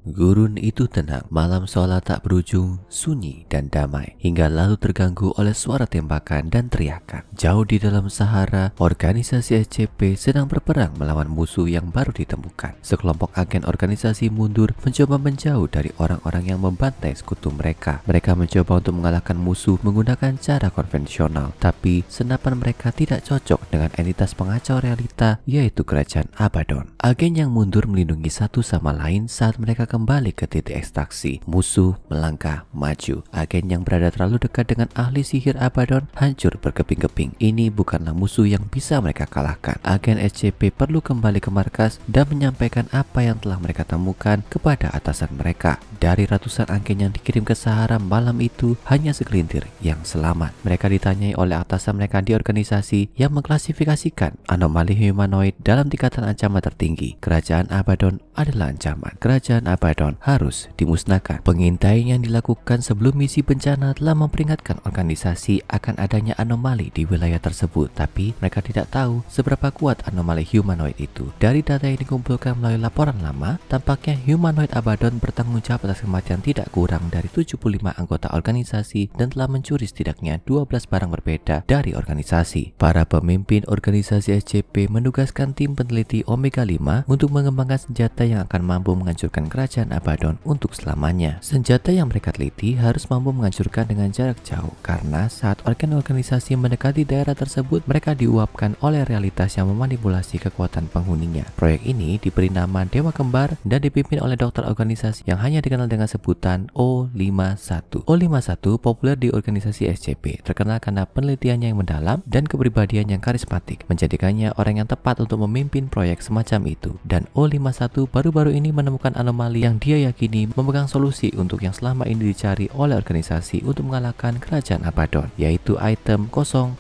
Gurun itu tenang, malam seolah tak berujung, sunyi dan damai, hingga lalu terganggu oleh suara tembakan dan teriakan. Jauh di dalam Sahara, organisasi SCP sedang berperang melawan musuh yang baru ditemukan. Sekelompok agen organisasi mundur mencoba menjauh dari orang-orang yang membantai sekutu mereka. Mereka mencoba untuk mengalahkan musuh menggunakan cara konvensional, tapi senapan mereka tidak cocok dengan entitas pengacau realita, yaitu kerajaan Abaddon. Agen yang mundur melindungi satu sama lain saat mereka kembali ke titik ekstraksi. Musuh melangkah maju. Agen yang berada terlalu dekat dengan ahli sihir Abaddon hancur berkeping-keping. Ini bukanlah musuh yang bisa mereka kalahkan. Agen SCP perlu kembali ke markas dan menyampaikan apa yang telah mereka temukan kepada atasan mereka. Dari ratusan agen yang dikirim ke Sahara malam itu, hanya segelintir yang selamat. Mereka ditanyai oleh atasan mereka di organisasi yang mengklasifikasikan anomali humanoid dalam tingkatan ancaman tertinggi. Kerajaan Abaddon adalah ancaman. Kerajaan Abaddon harus dimusnahkan. Pengintaian yang dilakukan sebelum misi bencana telah memperingatkan organisasi akan adanya anomali di wilayah tersebut, tapi mereka tidak tahu seberapa kuat anomali humanoid itu. Dari data yang dikumpulkan melalui laporan lama, tampaknya humanoid Abaddon bertanggung jawab atas kematian tidak kurang dari 75 anggota organisasi dan telah mencuri setidaknya 12 barang berbeda dari organisasi. Para pemimpin organisasi SCP menugaskan tim peneliti Omega 5 untuk mengembangkan senjata yang akan mampu menghancurkan kerajaan Abaddon untuk selamanya. Senjata yang mereka teliti harus mampu menghancurkan dengan jarak jauh, karena saat organisasi mendekati daerah tersebut, mereka diuapkan oleh realitas yang memanipulasi kekuatan penghuninya. Proyek ini diberi nama Dewa Kembar dan dipimpin oleh dokter organisasi yang hanya dikenal dengan sebutan O51. O51 populer di organisasi SCP, terkenal karena penelitiannya yang mendalam dan kepribadian yang karismatik, menjadikannya orang yang tepat untuk memimpin proyek semacam itu. Dan O51 baru-baru ini menemukan anomali yang dia yakini memegang solusi untuk yang selama ini dicari oleh organisasi untuk mengalahkan kerajaan Abaddon, yaitu item 001.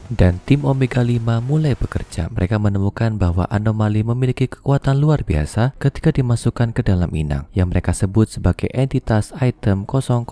Dan tim Omega 5 mulai bekerja. Mereka menemukan bahwa anomali memiliki kekuatan luar biasa ketika dimasukkan ke dalam inang, yang mereka sebut sebagai entitas item 001,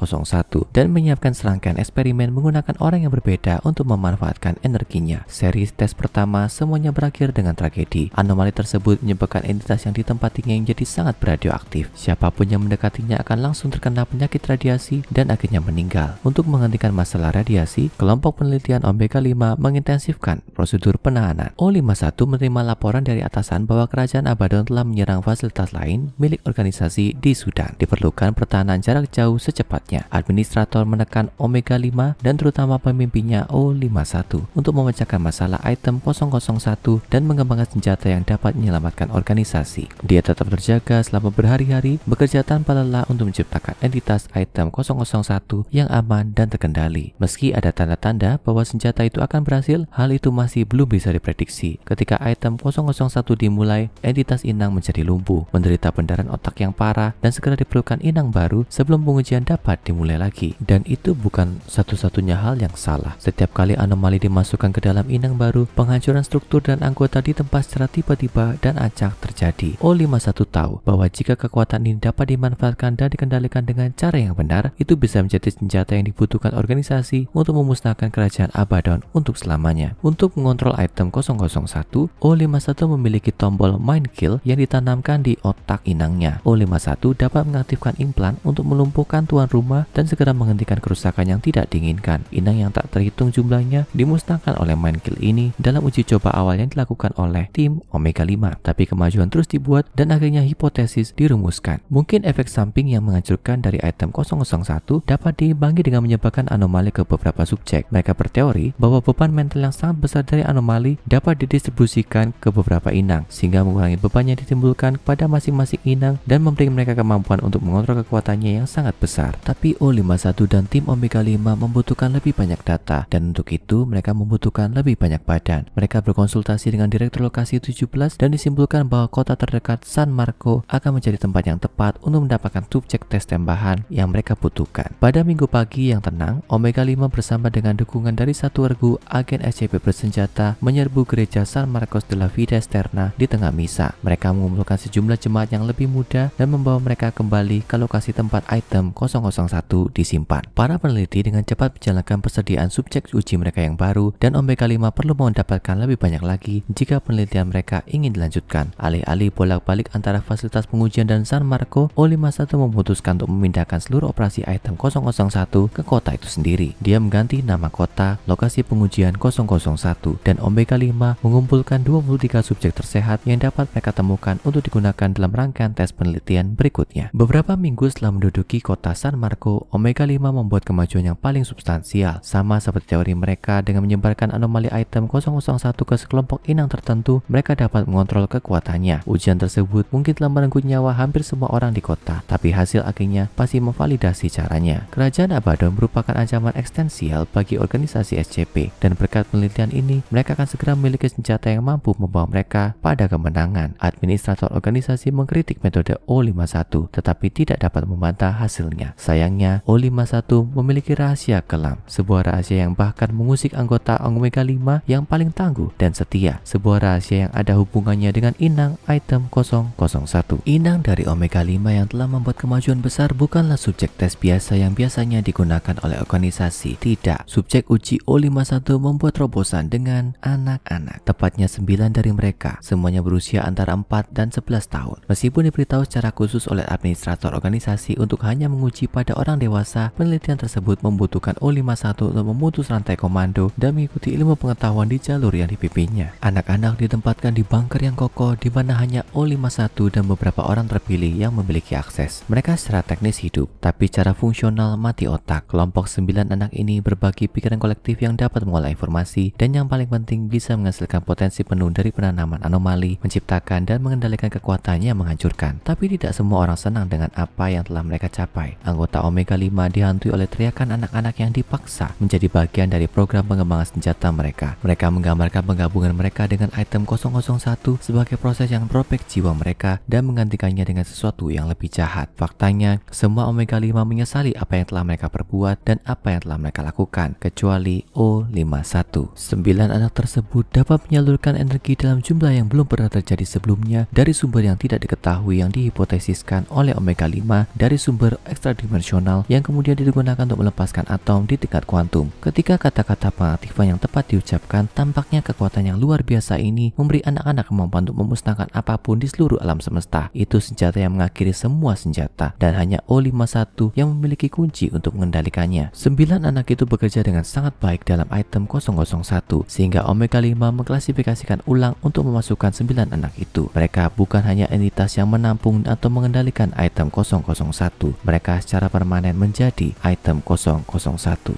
dan menyiapkan serangkaian eksperimen menggunakan orang yang berbeda untuk memanfaatkan energinya. Seri tes pertama semuanya berakhir dengan tragedi. Anomali tersebut menyebabkan entitas yang ditempatinya yang jadi sangat radioaktif. Siapapun yang mendekatinya akan langsung terkena penyakit radiasi dan akhirnya meninggal. Untuk menghentikan masalah radiasi, kelompok penelitian Omega 5 mengintensifkan prosedur penahanan. O51 menerima laporan dari atasan bahwa kerajaan Abaddon telah menyerang fasilitas lain milik organisasi di Sudan. Diperlukan pertahanan jarak jauh secepatnya. Administrator menekan Omega 5 dan terutama pemimpinnya O51 untuk memecahkan masalah item 001 dan mengembangkan senjata yang dapat menyelamatkan organisasi. Dia tetap terjaga selama berhari-hari, bekerja tanpa lelah untuk menciptakan entitas item 001 yang aman dan terkendali. Meski ada tanda-tanda bahwa senjata itu akan berhasil, hal itu masih belum bisa diprediksi. Ketika item 001 dimulai, entitas inang menjadi lumpuh, menderita pendarahan otak yang parah, dan segera diperlukan inang baru sebelum pengujian dapat dimulai lagi. Dan itu bukan satu-satunya hal yang salah. Setiap kali anomali dimasukkan ke dalam inang baru, penghancuran struktur dan anggota di tempat secara tiba-tiba dan acak terjadi. O51 tahu bahwa jika kekuatan ini dapat dimanfaatkan dan dikendalikan dengan cara yang benar, itu bisa menjadi senjata yang dibutuhkan organisasi untuk memusnahkan kerajaan Abaddon untuk selamanya. Untuk mengontrol item 001, O51 memiliki tombol Mind Kill yang ditanamkan di otak inangnya. O51 dapat mengaktifkan implan untuk melumpuhkan tuan rumah dan segera menghentikan kerusakan yang tidak diinginkan. Inang yang tak terhitung jumlahnya dimusnahkan oleh Mind Kill ini dalam uji coba awal yang dilakukan oleh tim Omega 5. Tapi kemajuan terus dibuat dan akhirnya hipotesis dirumuskan. Mungkin efek samping yang menghancurkan dari item 001 dapat diimbangi dengan menyebabkan anomali ke beberapa subjek. Mereka berteori bahwa beban mental yang sangat besar dari anomali dapat didistribusikan ke beberapa inang, sehingga mengurangi beban yang ditimbulkan kepada masing-masing inang dan memberi mereka kemampuan untuk mengontrol kekuatannya yang sangat besar. Tapi O51 dan tim Omega 5 membutuhkan lebih banyak data, dan untuk itu mereka membutuhkan lebih banyak badan. Mereka berkonsultasi dengan Direktur Lokasi 17 dan disimpulkan bahwa kota terdekat San Marco akan menjadi tempat yang tepat untuk mendapatkan subjek tes tambahan yang mereka butuhkan. Pada minggu pagi yang tenang, Omega 5 bersama dengan dukungan dari satu regu agen SCP bersenjata menyerbu gereja San Marcos de la Vida Eterna di tengah misa. Mereka mengumpulkan sejumlah jemaat yang lebih muda dan membawa mereka kembali ke lokasi tempat item 001 disimpan. Para peneliti dengan cepat menjalankan persediaan subjek uji mereka yang baru, dan Omega 5 perlu mendapatkan lebih banyak lagi jika penelitian mereka ingin dilanjutkan. Alih-alih bolak-balik antara fasilitas pengujian kemudian dan San Marco, O51 memutuskan untuk memindahkan seluruh operasi item 001 ke kota itu sendiri. Dia mengganti nama kota, lokasi pengujian 001, dan Omega 5 mengumpulkan 23 subjek tersehat yang dapat mereka temukan untuk digunakan dalam rangkaian tes penelitian berikutnya. Beberapa minggu setelah menduduki kota San Marco, Omega 5 membuat kemajuan yang paling substansial, sama seperti teori mereka. Dengan menyebarkan anomali item 001 ke sekelompok inang tertentu, mereka dapat mengontrol kekuatannya. Ujian tersebut mungkin telah merenggut nyawa hampir semua orang di kota, tapi hasil akhirnya pasti memvalidasi caranya. Kerajaan Abaddon merupakan ancaman eksistensial bagi organisasi SCP, dan berkat penelitian ini, mereka akan segera memiliki senjata yang mampu membawa mereka pada kemenangan. Administrator organisasi mengkritik metode O51, tetapi tidak dapat membantah hasilnya. Sayangnya, O51 memiliki rahasia kelam, sebuah rahasia yang bahkan mengusik anggota Omega 5 yang paling tangguh dan setia, sebuah rahasia yang ada hubungannya dengan inang item 001. Inang dari Omega 5 yang telah membuat kemajuan besar bukanlah subjek tes biasa yang biasanya digunakan oleh organisasi. Tidak, subjek uji O51 membuat terobosan dengan anak-anak, tepatnya 9 dari mereka, semuanya berusia antara 4 dan 11 tahun. Meskipun diberitahu secara khusus oleh administrator organisasi untuk hanya menguji pada orang dewasa, penelitian tersebut membutuhkan O51 untuk memutus rantai komando dan mengikuti ilmu pengetahuan di jalur yang dipimpinnya. Anak-anak ditempatkan di bunker yang kokoh di mana hanya O51 dan beberapa orang terpilih yang memiliki akses. Mereka secara teknis hidup, tapi secara fungsional mati otak. Kelompok 9 anak ini berbagi pikiran kolektif yang dapat mengolah informasi dan yang paling penting bisa menghasilkan potensi penuh dari penanaman anomali, menciptakan dan mengendalikan kekuatannya yang menghancurkan. Tapi tidak semua orang senang dengan apa yang telah mereka capai. Anggota Omega 5 dihantui oleh teriakan anak-anak yang dipaksa menjadi bagian dari program pengembangan senjata mereka. Mereka menggambarkan penggabungan mereka dengan item 001 sebagai proses yang merobek jiwa mereka dan menggantikannya dengan sesuatu yang lebih jahat. Faktanya, semua Omega 5 menyesali apa yang telah mereka perbuat dan apa yang telah mereka lakukan, kecuali O51. 9 anak tersebut dapat menyalurkan energi dalam jumlah yang belum pernah terjadi sebelumnya dari sumber yang tidak diketahui yang dihipotesiskan oleh Omega 5 dari sumber ekstradimensional yang kemudian digunakan untuk melepaskan atom di tingkat kuantum. Ketika kata-kata pengaktifan yang tepat diucapkan, tampaknya kekuatan yang luar biasa ini memberi anak-anak kemampuan untuk memusnahkan apapun di seluruh alam semesta. Itu senjata yang mengakhiri semua senjata, dan hanya O51 yang memiliki kunci untuk mengendalikannya. 9 anak itu bekerja dengan sangat baik dalam item 001, sehingga Omega 5 mengklasifikasikan ulang untuk memasukkan 9 anak itu. Mereka bukan hanya entitas yang menampung atau mengendalikan item 001, mereka secara permanen menjadi item 001.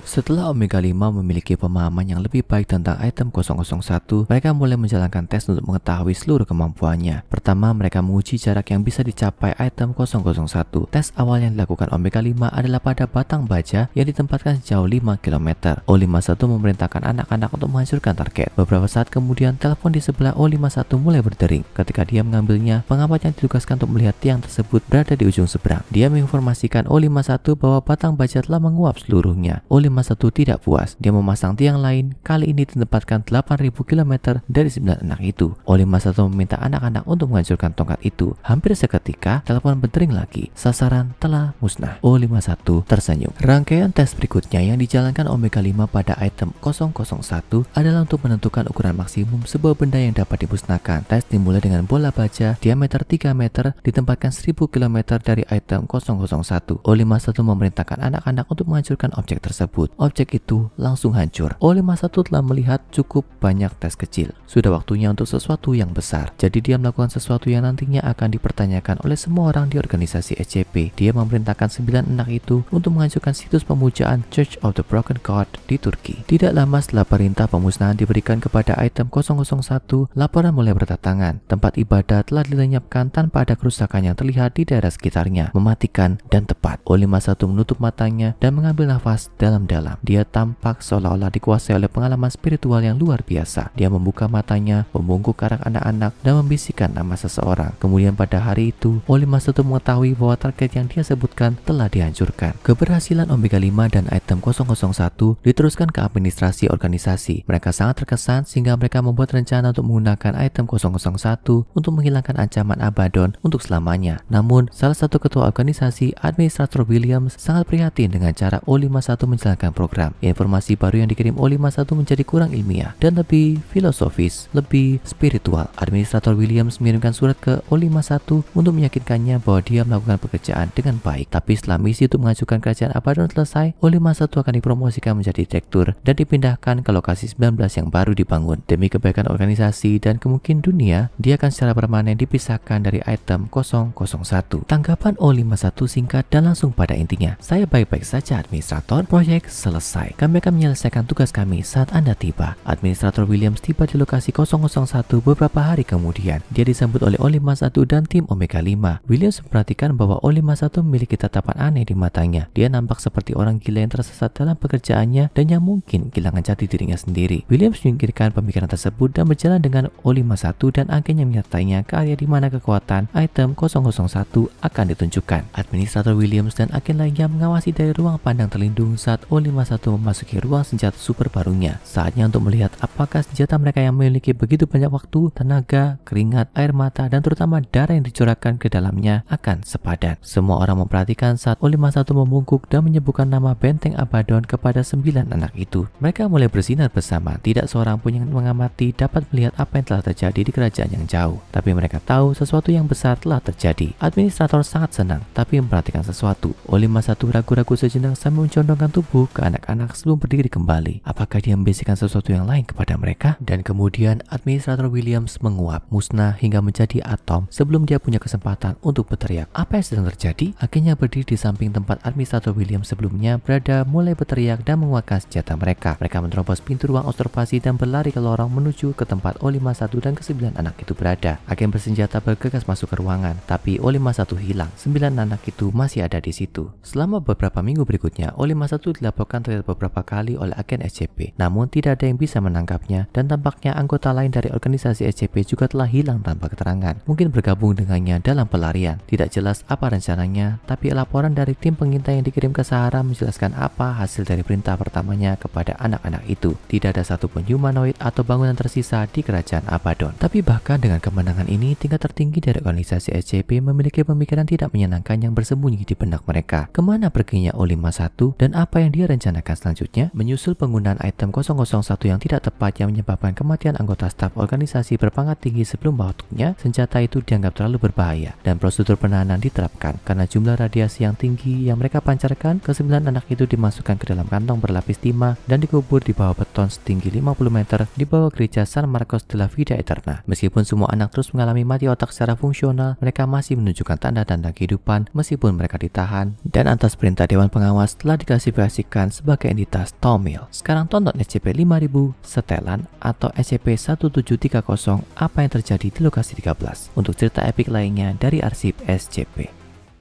Setelah Omega 5 memiliki pemahaman yang lebih baik tentang item 001, mereka mulai menjalankan tes untuk mengetahui seluruh kemampuannya. Pertama, mereka menguji jarak yang bisa dicapai item 001. Tes awal yang dilakukan Omega 5 adalah pada batang baja yang ditempatkan sejauh 5 km. O51 memerintahkan anak-anak untuk menghancurkan target. Beberapa saat kemudian, telepon di sebelah O51 mulai berdering. Ketika dia mengambilnya, pengamat yang ditugaskan untuk melihat tiang tersebut berada di ujung seberang. Dia menginformasikan O51 bahwa batang baja telah menguap seluruhnya. O51 tidak puas. Dia memasang tiang lain, kali ini ditempatkan 8.000 km dari 9 anak itu. O51 meminta anak-anak untuk menghancurkan tongkat itu. Hampir seketika, telepon berdering lagi. Sasaran telah musnah. O51 tersenyum. Rangkaian tes berikutnya yang dijalankan Omega 5 pada item 001 adalah untuk menentukan ukuran maksimum sebuah benda yang dapat dimusnahkan. Tes dimulai dengan bola baja diameter 3 meter ditempatkan 1000 km dari item 001. O51 memerintahkan anak-anak untuk menghancurkan objek tersebut. Objek itu langsung hancur. O51 telah melihat cukup banyak tes kecil. Sudah waktunya untuk sesuatu yang besar. Jadi dia melakukan sesuatu yang nantinya akan dipertanyakan oleh semua orang di organisasi SCP. Dia memerintahkan 9 anak itu untuk menghancurkan situs pemujaan Church of the Broken God di Turki. Tidak lama setelah perintah pemusnahan diberikan kepada item 001, laporan mulai berdatangan. Tempat ibadah telah dilenyapkan tanpa ada kerusakan yang terlihat di daerah sekitarnya. Mematikan dan tepat. O51 menutup matanya dan mengambil nafas dalam-dalam. Dia tampak seolah-olah dikuasai oleh pengalaman spiritual yang luar biasa. Dia membuka matanya, membungkuk ke arah anak-anak dan membisikkan nama seseorang. Kemudian pada hari itu, O51 mengetahui bahwa target yang dia sebutkan telah dihancurkan. Keberhasilan Omega 5 dan item 001 diteruskan ke administrasi organisasi. Mereka sangat terkesan sehingga mereka membuat rencana untuk menggunakan item 001 untuk menghilangkan ancaman Abaddon untuk selamanya. Namun, salah satu ketua organisasi, Administrator Williams, sangat prihatin dengan cara O51 menjalankan program. Informasi baru yang dikirim O51 menjadi kurang ilmiah dan lebih filosofis, lebih spiritual. Administrator Williams mengirimkan surat ke O51 untuk meyakinkannya bahwa dia melakukan pekerjaan dengan baik. Tapi setelah misi untuk mengajukan kerajaan Abaddon selesai, O51 akan dipromosikan menjadi direktur dan dipindahkan ke lokasi 19 yang baru dibangun. Demi kebaikan organisasi dan kemungkinan dunia, dia akan secara permanen dipisahkan dari item 001. Tanggapan O51 singkat dan langsung pada intinya. Saya baik-baik saja administrator, proyek selesai. Kami akan menyelesaikan tugas kami saat Anda tiba. Administrator Williams tiba di lokasi 001 beberapa hari kemudian. Dia disambut oleh O51 dan tim Omega 5. Williams memperhatikan bahwa O51 memiliki tatapan aneh di matanya. Dia nampak seperti orang gila yang tersesat dalam pekerjaannya dan yang mungkin kehilangan jati dirinya sendiri. Williams menyingkirkan pemikiran tersebut dan berjalan dengan O51 dan akhirnya menyertainya ke area di mana kekuatan item 001 akan ditunjukkan. Administrator Williams dan agen lainnya mengawasi dari ruang pandang terlindung saat O51 memasuki ruang senjata super barunya. Saatnya untuk melihat apakah senjata mereka yang memiliki begitu banyak waktu, tenaga, keringat, air mata, dan terutama darah yang dicurahkan ke dalamnya akan sepadan. Semua orang memperhatikan saat O51 membungkuk dan menyebutkan nama benteng Abaddon kepada 9 anak itu. Mereka mulai bersinar bersama. Tidak seorang pun yang mengamati dapat melihat apa yang telah terjadi di kerajaan yang jauh. Tapi mereka tahu sesuatu yang besar telah terjadi. Administrator sangat senang, tapi memperhatikan sesuatu. O51 ragu-ragu sejenak sambil mencondongkan tubuh ke anak-anak sebelum berdiri kembali. Apakah dia membisikkan sesuatu yang lain kepada mereka? Dan kemudian Administrator Williams menguap, musnah hingga menjadi atom sebelum dia punya kesempatan untuk berteriak. Apa yang sedang terjadi? Akhirnya berdiri di samping tempat Administrator Williams sebelumnya berada mulai berteriak dan menguatkan senjata mereka. Mereka menerobos pintu ruang observasi dan berlari ke lorong menuju ke tempat O51 dan ke-9 anak itu berada. Agen bersenjata bergegas masuk ke ruangan, tapi O51 hilang. 9 anak itu masih ada di situ. Selama beberapa minggu berikutnya, O51 dilaporkan terlihat beberapa kali oleh agen SCP. Namun tidak ada yang bisa menangkapnya dan tampaknya anggota lain dari organisasi SCP juga telah hilang tanpa keterangan. Mungkin bergabung dengannya dalam pelarian. Tidak jelas apa rencananya, tapi laporan dari tim pengintai yang dikirim ke Sahara menjelaskan apa hasil dari perintah pertamanya kepada anak-anak itu. Tidak ada satupun humanoid atau bangunan tersisa di kerajaan Abaddon. Tapi bahkan dengan kemenangan ini, tingkat tertinggi dari organisasi SCP memiliki pemikiran tidak menyenangkan yang bersembunyi di benak mereka. Kemana perginya O51 dan apa yang dia rencanakan selanjutnya? Menyusul penggunaan item 001 yang tidak tepat yang menyebabkan kematian anggota staf organisasi berpangkat tinggi sebelum waktunya, senjata itu dianggap terlalu berbahaya dan prosedur penahanan diterapkan. Karena jumlah radiasi yang tinggi yang mereka pancarkan, ke-9 anak itu dimasukkan ke dalam kantong berlapis timah dan dikubur di bawah beton setinggi 50 meter di bawah gereja San Marcos de la Vida Eterna. Meskipun semua anak terus mengalami mati otak secara fungsional, mereka masih menunjukkan tanda-tanda kehidupan meskipun mereka ditahan dan atas perintah Dewan Pengawas telah diklasifikasikan sebagai entitas Tomil. Sekarang tonton SCP-5000 Setelan atau SCP-1730 apa yang terjadi di lokasi 13 untuk cerita epik lainnya dari arsip SCP.